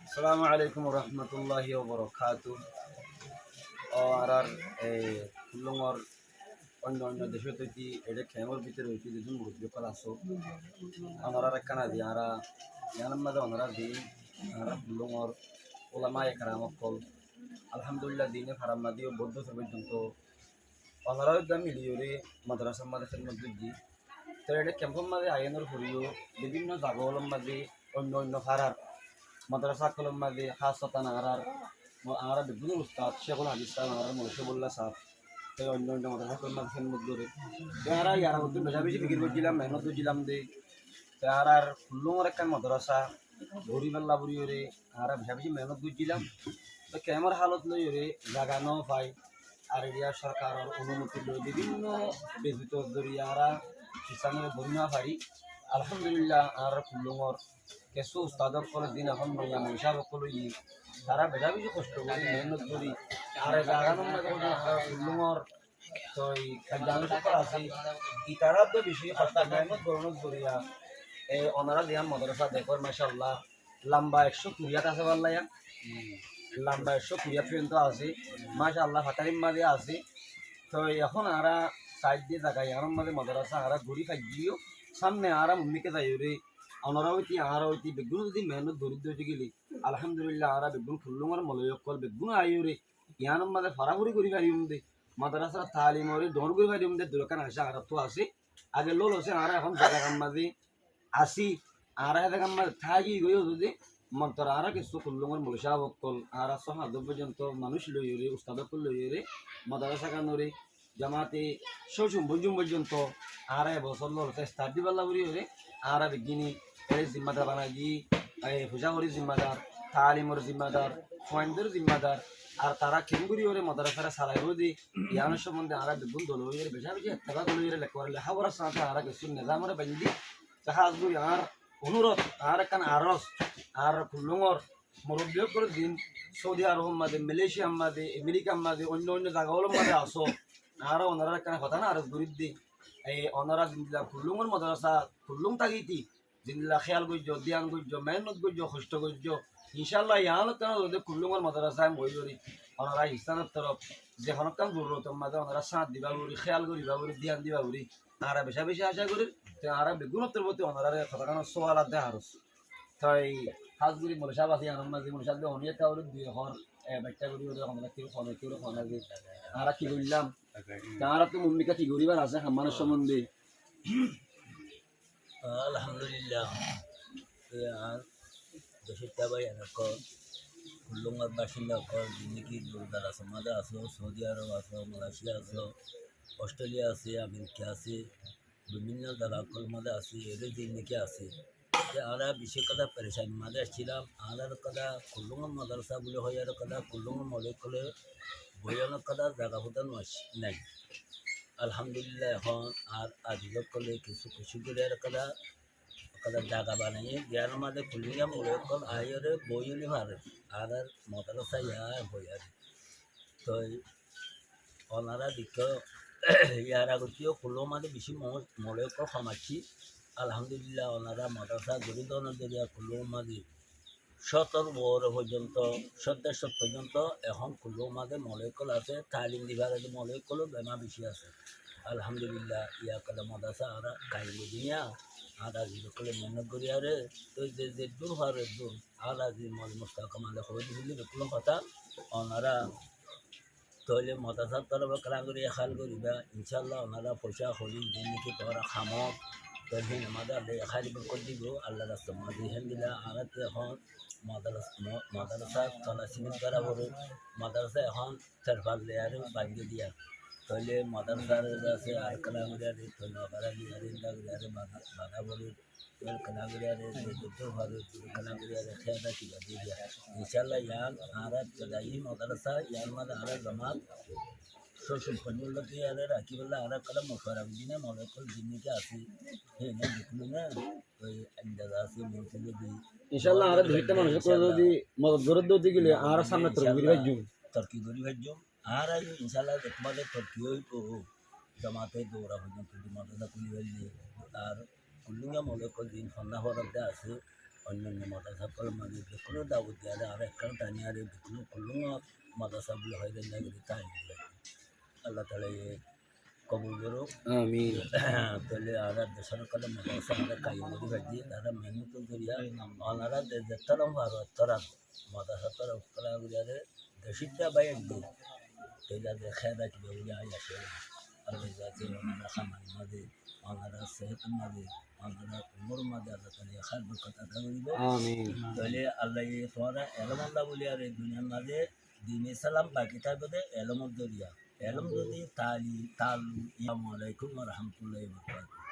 আসসালামু আলাইকুম রহমতুল্লাহি ওবরকাতু। আর ফুলঙর অন্য অন্য দেশ হইতে এটা খেমর ভিতরে হইতে যেদিন মুরব্বী কল আসো অনরার একখানা দি আরা ইয়ানার মাঝে অনরার দিন আরা ফুলঙর ওলামা একরামক কল আলহামদুলিল্লাহ দিনে ফারাম্মা দিও বৌদ্ধ পর্যন্ত অনরার দাম মিলিয়রে মাদ্রাসার মাঝে খেদমত দি তো এটা ক্যাম্পের মাঝে আইনের ফুরিও বিভিন্ন জাগলম মাঝে অন্য অন্য ফারার মাদ্রাসা কলম মাঝে খাসতান আরা বিভিন্ন উস্তাদ শেখুল হাদিস সাহেব আর মনসুবুল্লাহ সাহেব তো অন্য অন্য মাদ্রাসা কলম মাঝে খেদমত করে তারা ইয়ার মধ্যে বেশা বেশি ফিকির করছিলাম মেহনত করছিলাম দে আর ফুল্লুমর একটা মাদ্রাসা ভরি পাল্লা বুড়ি ওরে আর বেশা বেশি মেহনত করছিলাম তো কেমন হালত লই ওরে জাগা ন পাই আর এরিয়া সরকারের অনুমতি লই বিভিন্ন বেজিত জরিয়া আরা কিষানের ভরি না পারি আলহামদুলিল্লাহ আর ফুল্লুমর কিছু উস্তাদক করে দিন এখন নয়া মহিষা সকলো ই তারা বেশা বেশি কষ্ট করি মেহনত করি আর জাগা নম্বর ফুল্লুমর তো এই খাদ্যাংশ আছে ই তারা তো বেশি কষ্ট মেহনত গরনত করিয়া এই অনারা দিয়ান মাদ্রাসা দেখর মাশাআল্লাহ লম্বা 120 আছে বললায়া লম্বা 120 পর্যন্ত আছে মাশাআল্লাহ ফাতারিম মাঝে আছে তো এখন আরা সাইড দিয়ে জায়গায় আর মাঝে মাদ্রাসা আরা ঘুরি খাইও সামনে আরা মুম্মিকে যাই রে অনারা হইতি আর হইতি বেগুন যদি মেহনত দরিদ্র হইতে গেলি আলহামদুলিল্লাহ আরা বেগুন ফুল্লুঙর মলয়ক কল বেগুন আইও রে ইয়ানোর মাঝে ফারাফুরি করি পারিম দে মাদ্রাসা তালিম ওরে দৌড় করে পারিম দে দোকান আসে আর তো আছে আগে লোল হচ্ছে আর এখন জায়গা কাম মাঝে আসি আর দেখা আমার থাকি গইও যদি মন্তর আর কিছু কুল্লুঙর মলসা বকল আর সহাদ পর্যন্ত মানুষ লইরে উস্তাদক লইরে মাদ্রাসা কানরে জামাতে শৌচুম বজুম পর্যন্ত আর বছর লোল স্টার্ট দিবাল্লা বুড়ি হরে আর বিজ্ঞানী এই জিম্মাদার বানাজি এই ফুজাহরি জিম্মাদার তালিমর জিম্মাদার ফয়েন্দের জিম্মাদার আর তারা কেমগুড়ি ওরে মাদ্রাসারা সারাইও দি ইয়ানোর সম্বন্ধে আর বেগুন দল হইরে বেশা বেশি একটা দল হইরে লেখাপড়ার সাথে আর কিছু নিজামরে বান্ধি জাহাজগুড়ি আর অনুরোধ আর একখান আরস আর ফুল্লুঙর মুরব্বী করে দিন সৌদি আরব মাঝে মালয়েশিয়া মাঝে আমেরিকা মাঝে অন্য অন্য জায়গাগুলোর মাঝে আসো আর ওনারা একখান কথা না আরস গরিব দি এই ওনারা জিন্দিলা ফুল্লুঙর মাদ্রাসা ফুল্লুং তাগিতি জিন্দিলা খেয়াল করছ ধ্যান করছ মেহনত করছ কষ্ট করছ ইনশাল্লাহ ইয়ান কেন যদি ফুল্লুঙর মাদ্রাসা আমি বই করি ওনারা ইসলামের তরফ যে হনকান জরুরত মাঝে ওনারা সাঁত দিবা করি খেয়াল করিবা করি ধ্যান দিবা করি আর বেশা বেশি আশা করি আর বেগুনত্বের প্রতি ওনারা কথা কেন সোয়াল আর দেখা হারস তাই হাজগুড়ি মনসা বাসি আনন্দ মাঝি মনসা দিয়ে অনেক কাউরে দুই হর বাচ্চা করি ওদের আমরা কেউ খনে কেউ খনে যে আর কি করলাম তারা তো ভূমিকা কি করিবার আছে হাম্মানের সম্বন্ধে আলহামদুলিল্লাহ আর দেশের তাবাই এলাক কুল্লুঙ্গার বাসিন্দা কর যিনি দুর্গার আছে মাঝে আসো সৌদি আরব আসো মালয়েশিয়া আসো অস্ট্রেলিয়া আছে আমেরিকা আছে বিভিন্ন জায়গার মাঝে আছে এদের দিকে আছে যে আমরা বিশেষ কথা পেরেশানি মাঝে আসছিলাম আর কথা কুল্লুঙ্গর মাদ্রাসা বলে হয় আর কথা কুল্লুঙ্গর মলিক হলে বইয়ানোর কথা জায়গা প্রদান নাই আলহামদুলিল্লাহ এখন আর আজিজক করলে কিছু খুশি করে আর কথা কথা জায়গা বানিয়ে জ্ঞান মাঝে কুল্লিঙ্গা মলিক কল আইরে বইলে পারে আর মাদ্রাসা ইয়া বই আর তো ওনারা দিক ইয়ার আগতেও কুল্লো মাঝে বেশি মলিক সমাজছি আলহামদুলিল্লাহ ওনারা মাদ্রাসা গরিব নদীয়া কুল্লো মাঝে 17 বছর পর্যন্ত 17 পর্যন্ত এখন কুল্লো মাঝে মলিকল আছে তালিম দিবার মলিকলও বেমা বেশি আছে আলহামদুলিল্লাহ ইয়া কলে মাদ্রাসা আর কাহিনী দিয়া আর আজি কলে মেহনত করি আরে তো যে দূর হারে দূর আর আজি মল মুস্তাকমালে হয়ে দিলি কোনো কথা ওনারা তৈলে মাদ্রাসার তরফ খেলা করি খাল করিবা ইনশাল্লাহ ওনারা পয়সা হলি যেনিকি তোরা খামত তৈলে আমাদের খালি করে দিব আল্লাহ রাস্তা মাঝে হেন দিলা আর এখন মাদ্রাসা তলা সিমেন্ট করা বড় মাদ্রাসা এখন তেরফাল লেয়ারে বাঁধিয়ে দিয়া তৈলে মাদ্রাসার আছে আর কালাগুড়িয়ারে তৈল কালাগুড়িয়ারে লাগুড়িয়ারে বাধা বড় তোর কালাগুড়িয়ারে দুটো ভালো কালাগুড়িয়ারে খেয়াটা কি বাঁধিয়ে দিয়া ইনশাল্লাহ ইয়ান আর যাই মাদ্রাসা ইয়ার মাঝে আর জমাত শ্বশুর ফজলকে আর রাখি বললে আর কালা মশারা দিনে মলকল দিনকে আসি হ্যাঁ না দেখলো না ওই আন্দাজা আছে বলতে যদি ইনশাআল্লাহ আর দুইটা মানুষ করে যদি মদত করে দিতে গেলে আর সামনে তরকি ভাইজুম তরকি করি ভাইজুম আর আজ ইনশাল্লাহ দেখবাদের ভর্তি হইব জমাতে দৌড়া পর্যন্ত মাদ্রাসা খুলি ফেললে আর কুল্লুঙ্গা মনে দিন সন্ধ্যা হওয়াতে আছে অন্যান্য মাদ্রাসা কল মানে যে কোনো দাবত দিয়ে আর একটা টানি আর কোনো কুল্লুঙ্গা মাদ্রাসাগুলো হয় না গেলে তাই আল্লাহ তালা কবুল করুক আমিন তাহলে আর দেশের কালে মাদ্রাসা আমরা কাইম করি ভাজি তারা মেহনত করিয়া ওনারা দেশতারাম ভালো তারা মাদ্রাসা তারা উত্তরা করিয়ারে দেশিটা বাই একদিন তেলা দেখা রাখবে বলে আই আসে আল্লাহ যাতে ওনারা খামার মাঝে ওনারা সেহতের মাঝে ওনারা উমর মাঝে আল্লাহ তাহলে খার কথা করিব আমিন তাহলে আল্লাহ তোমরা এলমল্লা বলি আর এই দুনিয়ার মাঝে দিন ইসলাম বাকি থাকবে এলমত দরিয়া এলম যদি তালি তালু আসসালামু আলাইকুম ওয়া রাহমাতুল্লাহি ওয়া বারাকাতুহু